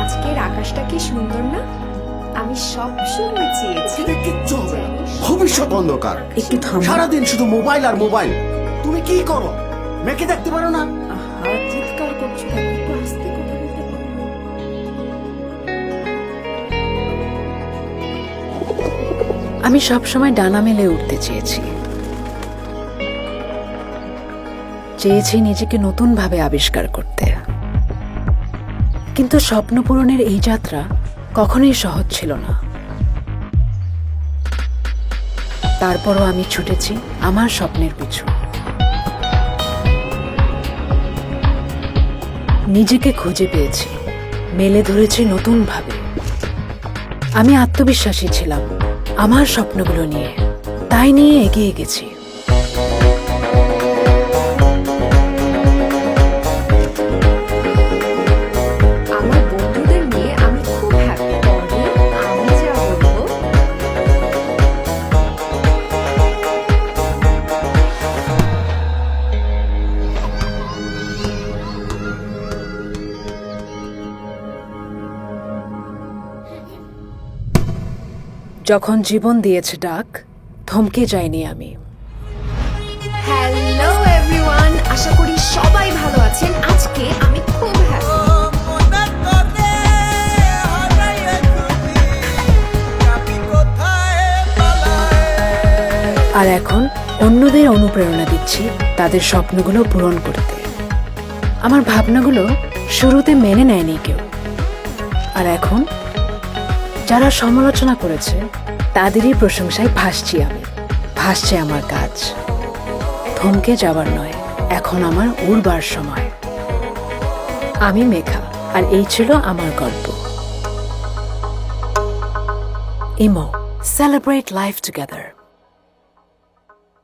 আজকের আকাশটা কি সুন্দর না? আমি সবসময় চেয়েছি কিচ্ছু হবে না। ভবিষ্যৎ অন্ধকার। একটু থামো। সারাদিন শুধু মোবাইল আর মোবাইল। তুমি কি করো? মেয়েকে দেখতে পারো না? আহা, চিৎকার করছো কেন? একটু আস্তে কথা বলতে পারো। আমি সবসময় ডানা মেলে উঠতে চেয়েছি, নিজেকে নতুন ভাবে আবিষ্কার করতে। কিন্তু স্বপ্ন পূরণের এই যাত্রা কখনোই সহজ ছিল না। তারপরও আমি ছুটেছি আমার স্বপ্নের পিছু। নিজেকে খুঁজে পেয়েছি, মেলে ধরেছি নতুন ভাবে। আমি আত্মবিশ্বাসী ছিলাম আমার স্বপ্নগুলো নিয়ে, তাই নিয়ে এগিয়ে গেছি। আমার বন্ধুদের নিয়ে আমি খুব হ্যাপি। আমি যা বলবো যখন জীবন দিয়েছে ডাক, থমকে যাইনি আমি। হ্যালো এভরিওয়ান, আশা করি সবাই ভালো আছেন। আজকে আমি খুব হ্যাপি। আর এখন অন্যদের অনুপ্রেরণা দিচ্ছি তাদের স্বপ্নগুলো পূরণ করতে। আমার ভাবনাগুলো শুরুতে মেনে নেয়নি কেউ, আর এখন যারা সমালোচনা করেছে তাদেরই প্রশংসায় ভাসছি আমি। ভাসছে আমার কাজ। থমকে যাবার নয়, এখন আমার উড়বার সময়। আমি মেঘা, আর এই ছিল আমার গল্প। Imo, celebrate life together.